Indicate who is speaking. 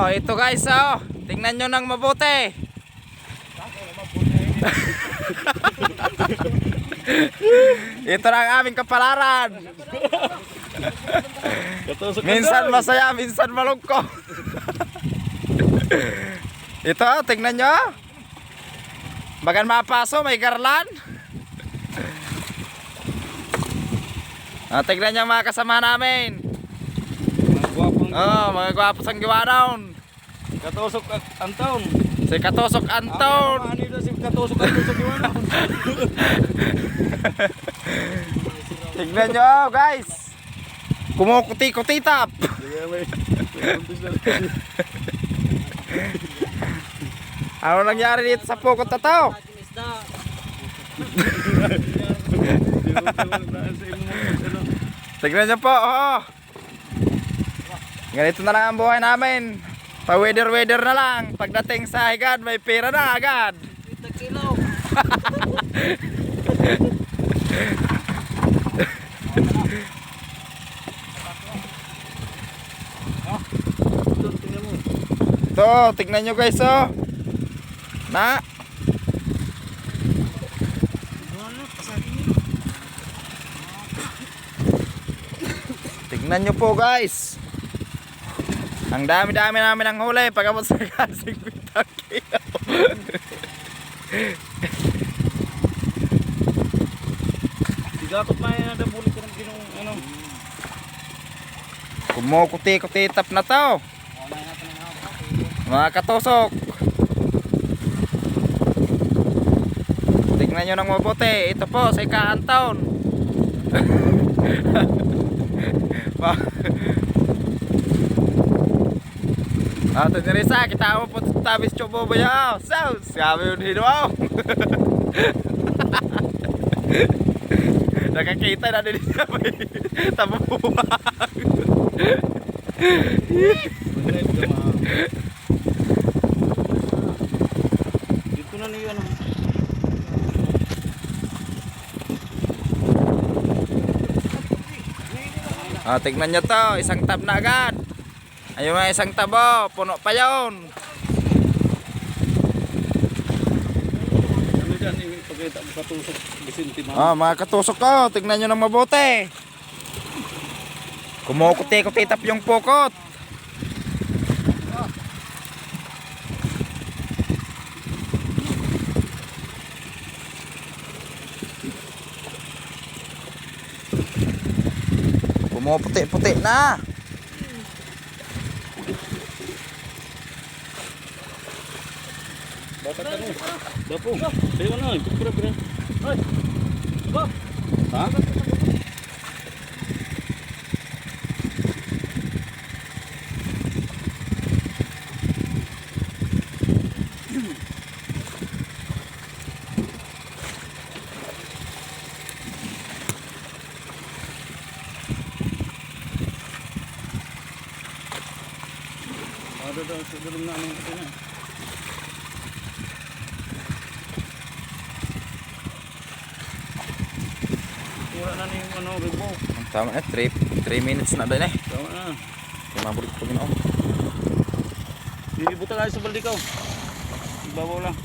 Speaker 1: Oh, ito guys, oh. Tingnan nyo nang mabuti. Ito na ang aming kapalaran. Minsan masaya, minsan malungkot. Ito, tingnan nyo. Bagan mapaso, may garlan. Tingnan nyo mga kasama namin. Mga gwapos ang gawa doon.
Speaker 2: Katusok Anton.
Speaker 1: Si Katusok Anton.
Speaker 2: Si Katusok Anton gawa
Speaker 1: Tignan nyo guys. Kumukuti-kutitap. Ano nangyari dito sa pukot na to? Tignan nyo po. Oh. Ganito na lang ang buhay namin. Pa-weather na lang. Pagdating sa higad, may pera na agad. Ito, tignan nyo guys, oh. Na. Tignan nyo po guys. Ang dami-dami namin ang huli pagkabot sa kasing 50 kilo.
Speaker 2: Sigatot na yan, nadabulit ko ng ginong ano.
Speaker 1: Kumukuti-kutitap na to. Mga katusok. Tignan nyo nang mabuti. Ito po si Ka-Anton. Ito nirisa, kita mo po tabis chobo ba yaw? Sabi yun hino. Nakakita na din siya. Tabubuwag.
Speaker 2: Dito na niyo ano.
Speaker 1: Tignan nyo to, isang tab na agad. Ayun nga isang tabo, puno pa yun.
Speaker 2: Ano dyan, ipagkita mo katusok Vicente man.
Speaker 1: Mga katusok ko, tignan nyo nang mabuti. Kumukuti-kutitap yung pukot. Kumuputi-puti na.
Speaker 2: Bakit ano? Dapo. Sayo ka na, pira-pira. Hoy! Go! Ha? Ada daw sa dalong namin ito na. Wala na ni ano ribo.
Speaker 1: Tama na, 3 minutes na din eh.
Speaker 2: Tama na.
Speaker 1: Kumabulit ko ginawa.
Speaker 2: Dilibutan tayo sa balde ko. Ibabaw lang.